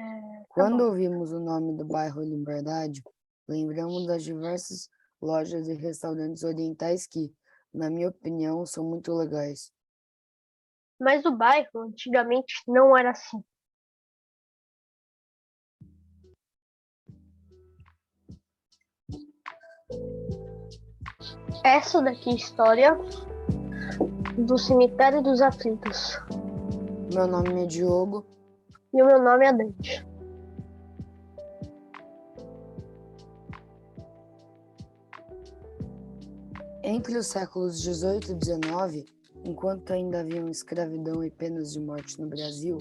Tá Quando bom. ouvimos o nome do bairro Liberdade, lembramos das diversas lojas e restaurantes orientais que, na minha opinião, são muito legais. Mas o bairro antigamente não era assim. Essa daqui é a história do Cemitério dos Aflitos. Meu nome é Diogo. E o meu nome é Dante. Entre os séculos 18 e 19, enquanto ainda haviam escravidão e penas de morte no Brasil,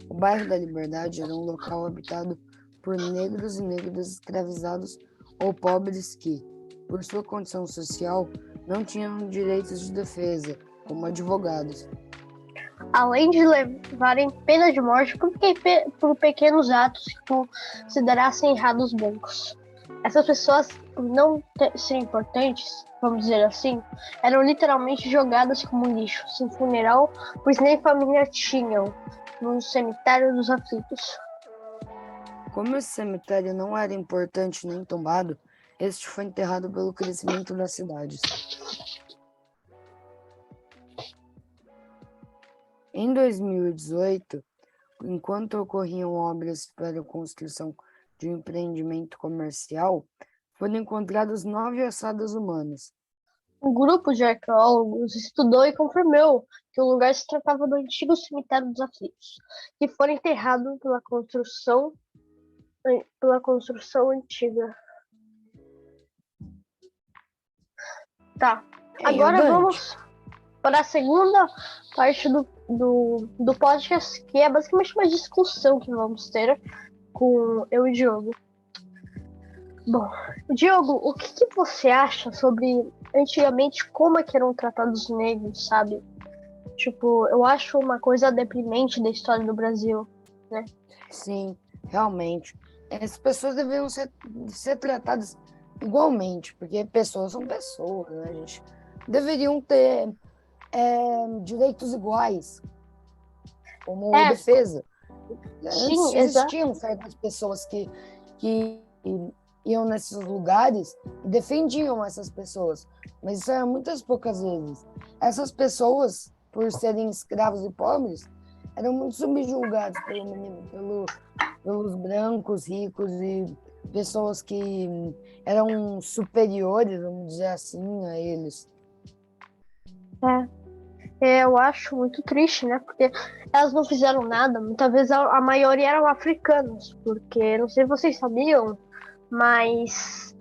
o bairro da Liberdade era um local habitado por negros e negras escravizados ou pobres que, por sua condição social, não tinham direitos de defesa, como advogados. Além de levarem pena de morte por pequenos atos que considerassem errados brancos. Essas pessoas, por não serem importantes, vamos dizer assim, eram literalmente jogadas como lixo, sem funeral, pois nem família tinham, no cemitério dos aflitos. Como esse cemitério não era importante nem tombado, este foi enterrado pelo crescimento das cidades. Em 2018, enquanto ocorriam obras para a construção de um empreendimento comercial, foram encontradas 9 ossadas humanas. Um grupo de arqueólogos estudou e confirmou que o lugar se tratava do antigo cemitério dos aflitos, que foi enterrado pela construção antiga. Tá, agora Dante, vamos para a segunda parte do podcast, que é basicamente uma discussão que vamos ter com eu e o Diogo. Bom, Diogo, o que você acha sobre antigamente como é que eram tratados os negros, sabe? Tipo, eu acho uma coisa deprimente da história do Brasil, né? sim, realmente, as pessoas deveriam ser tratadas igualmente, porque pessoas são pessoas, né, gente? Deveriam ter direitos iguais, como É, defesa. Antes sim, exato. existiam certas pessoas que iam nesses lugares e defendiam essas pessoas, mas isso era muitas poucas vezes. Essas pessoas, por serem escravos e pobres, eram muito subjugadas pelos brancos ricos e pessoas que eram superiores, vamos dizer assim, a eles. Eu acho muito triste, né? Porque elas não fizeram nada. Muitas vezes a maioria eram africanos, porque não sei se vocês sabiam, mas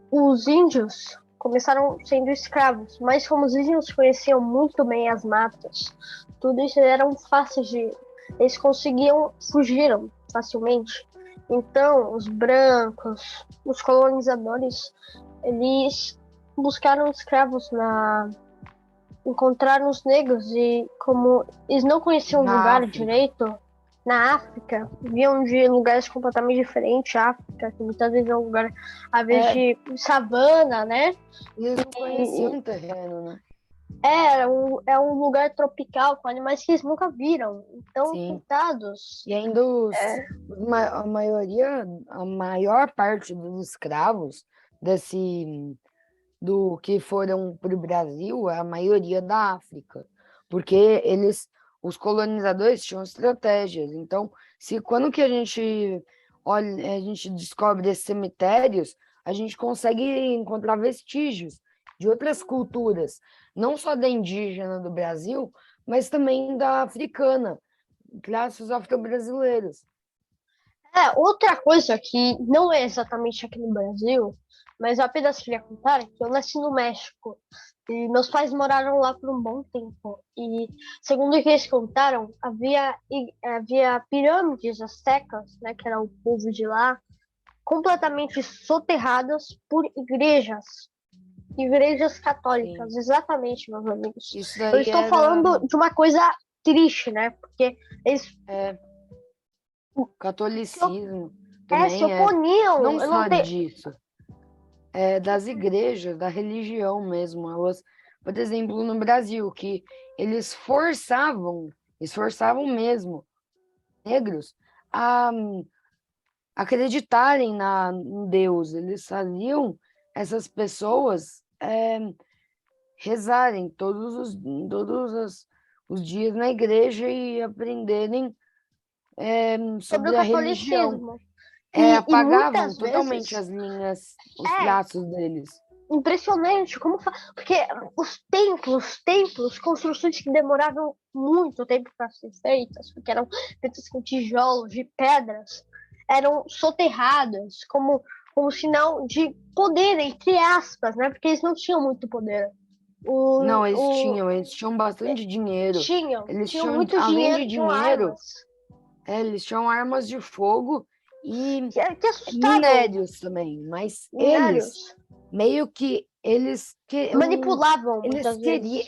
os índios começaram sendo escravos, mas como os índios conheciam muito bem as matas, tudo isso eram fáceis de. Eles conseguiam, fugiram facilmente. Então, os brancos, os colonizadores, eles buscaram escravos encontraram os negros e como eles não conheciam o Na lugar África, direito, na África, vinham de lugares completamente diferentes, a África, que muitas vezes é um lugar, às vezes, é, de savana, né? eles não E conheciam o terreno, né? é um lugar tropical com animais que eles nunca viram. Então, Sim. coitados. E ainda É, a maioria, a maior parte dos escravos do que foram para o Brasil, é a maioria da África, porque os colonizadores tinham estratégias. Então, se quando que a gente olha, a gente descobre esses cemitérios, a gente consegue encontrar vestígios de outras culturas, não só da indígena do Brasil, mas também da africana, traços afro-brasileiros. outra coisa que não é exatamente aqui no Brasil, mas eu apenas queria contar é que eu nasci no México e meus pais moraram lá por um bom tempo. E segundo o que eles contaram, havia pirâmides astecas, né, que era o povo de lá, completamente soterradas por igrejas Sim. católicas, exatamente, meus amigos. Isso Eu daí estou era falando de uma coisa triste, né? Porque eles é, se, catolicismo se também não oponiam. Eu não só tenho. disso, das igrejas, da religião mesmo. Elas, por exemplo, no Brasil, que eles forçavam mesmo negros a acreditarem em Deus, eles faziam essas pessoas rezarem todos os dias na igreja e aprenderem sobre o sobre a religião. catolicismo. E Apagavam muitas totalmente vezes as linhas, os é traços deles. impressionante porque os templos, construções que demoravam muito tempo para ser feitas, porque eram feitas com tijolos, de pedras, eram soterradas como sinal de poder, entre aspas, né? Porque eles não tinham muito poder. Não, O, eles tinham bastante dinheiro. Eles tinham tinham, muito além de dinheiro, tinham dinheiro, armas eles tinham armas de fogo e que assustavam minérios também, mas eles minérios, meio que manipulavam muitas vezes.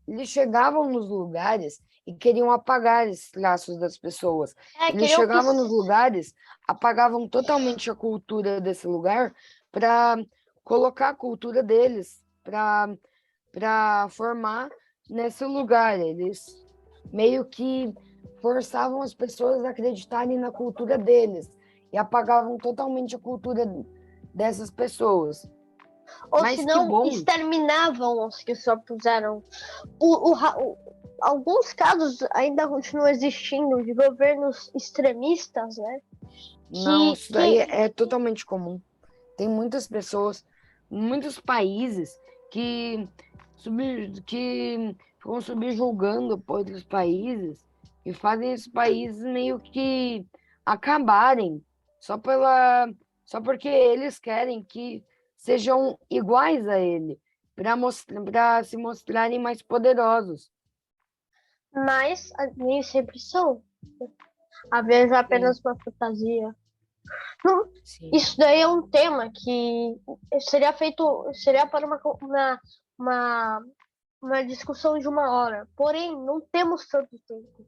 eles chegavam nos lugares e queriam apagar esses traços das pessoas. Eles Queriam que chegavam nos lugares, apagavam totalmente a cultura desse lugar para colocar a cultura deles, para formar nesse lugar. Eles meio que forçavam as pessoas a acreditarem na cultura deles e apagavam totalmente a cultura dessas pessoas. ou se Mas que não bom. exterminavam os que se opuseram. Alguns casos ainda continuam existindo de governos extremistas, né? Não, Que, isso daí que é totalmente comum. Tem muitas pessoas, muitos países que ficam subjugando outros países e fazem esses países meio que acabarem só só porque eles querem que sejam iguais a ele, para se mostrarem mais poderosos. mas nem sempre são. Às vezes é Sim, apenas uma fantasia. Não, sim. isso daí é um tema que seria para uma, uma discussão de uma hora. Porém, não temos tanto tempo.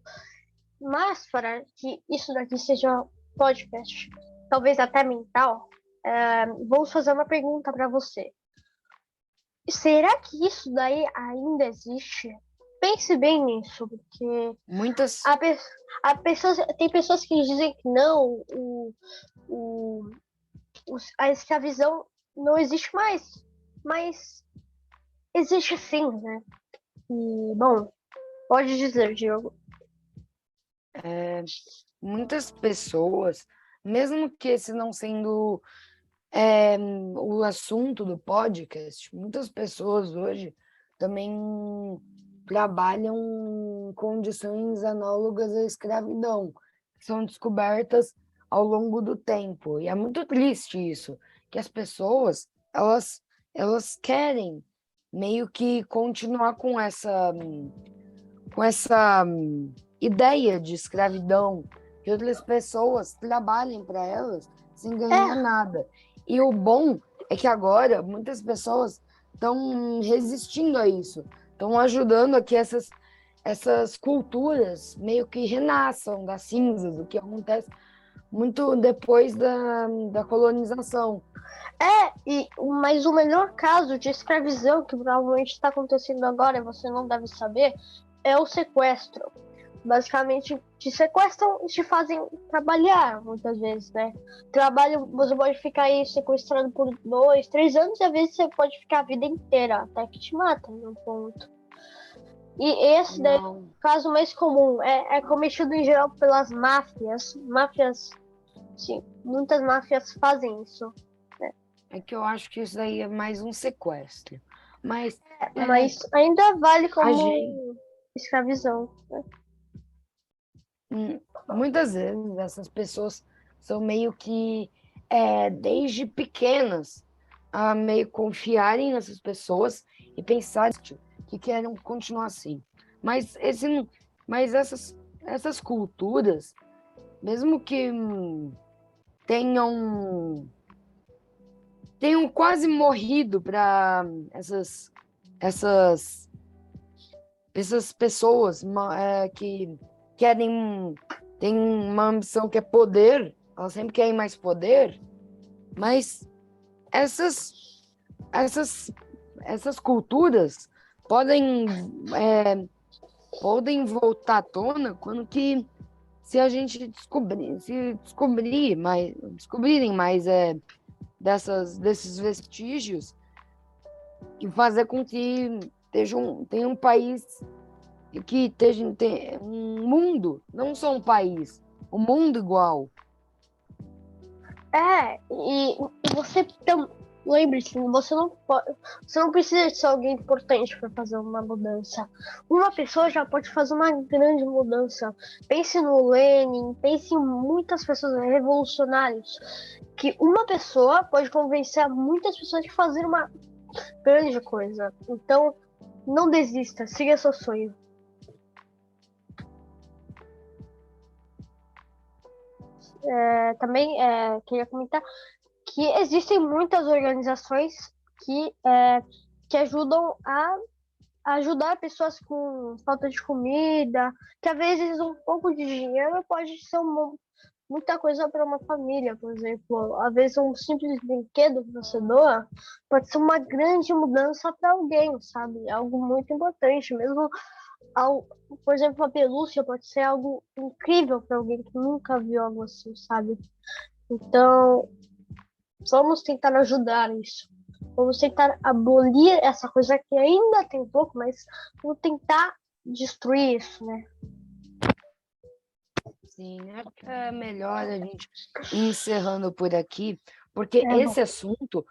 Mas para que isso daqui seja podcast, talvez até mental, vamos fazer uma pergunta para você. Será que isso daí ainda existe? Pense bem nisso, porque Muitas, a, pe a pessoas, tem pessoas que dizem que não, o, a escravidão não existe mais, mas existe sim, né? E, bom, pode dizer, Diogo. muitas pessoas, mesmo que esse não sendo o assunto do podcast, muitas pessoas hoje também trabalham em condições análogas à escravidão, que são descobertas ao longo do tempo. E é muito triste isso, que as pessoas, elas querem meio que continuar com essa ideia de escravidão, que outras pessoas trabalhem para elas sem ganhar É, nada. E o bom é que agora muitas pessoas estão resistindo a isso, estão ajudando a que essas culturas meio que renasçam das cinzas, o que acontece muito depois da colonização. mas o melhor caso de escravidão que provavelmente está acontecendo agora, e você não deve saber, é o sequestro. Basicamente, te sequestram e te fazem trabalhar, muitas vezes, né? Trabalho, você pode ficar aí sequestrado por 2, 3 anos e às vezes você pode ficar a vida inteira, até que te matam, no ponto. E esse daí é o Não, caso mais comum. É cometido em geral pelas máfias. Máfias, sim, muitas máfias fazem isso. é que eu acho que isso aí é mais um sequestro. Mas é, Mas ainda vale a gente, como escravidão. muitas vezes essas pessoas são meio que, desde pequenas, a meio confiarem nessas pessoas e pensar que querem continuar assim. Mas, mas essas culturas, mesmo que tenham, tenham quase morrido para essas, essas pessoas que querem, têm uma ambição que é poder, elas sempre querem mais poder, mas essas, essas, essas culturas podem, podem voltar à tona quando que se a gente descobrirem mais desses vestígios e fazer com que tenha um país que tenha um mundo, não só um país, um mundo igual. E você lembre-se, você não precisa ser alguém importante para fazer uma mudança. Uma pessoa já pode fazer uma grande mudança. Pense no Lenin, pense em muitas pessoas revolucionárias, que uma pessoa pode convencer muitas pessoas de fazer uma grande coisa. Então, não desista, siga seu sonho. Também queria comentar que existem muitas organizações que, que ajudam a ajudar pessoas com falta de comida, que às vezes um pouco de dinheiro pode ser muita coisa para uma família, por exemplo. Às vezes um simples brinquedo que você doa pode ser uma grande mudança para alguém, sabe? Algo muito importante, mesmo ao, por exemplo, a pelúcia pode ser algo incrível para alguém que nunca viu algo assim, sabe? Então, vamos tentar ajudar isso. Vamos tentar abolir essa coisa que ainda tem pouco, mas vamos tentar destruir isso, né? Sim, acho que é melhor a gente ir encerrando por aqui, porque É bom. esse assunto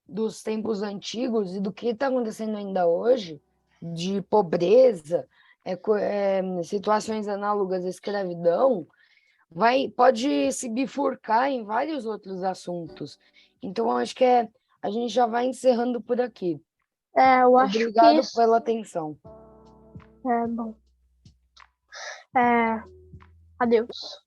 dos tempos antigos e do que está acontecendo ainda hoje, de pobreza, situações análogas à escravidão, pode se bifurcar em vários outros assuntos. Então, acho que a gente já vai encerrando por aqui. Eu acho que Obrigado isso pela atenção. é bom. É, adeus.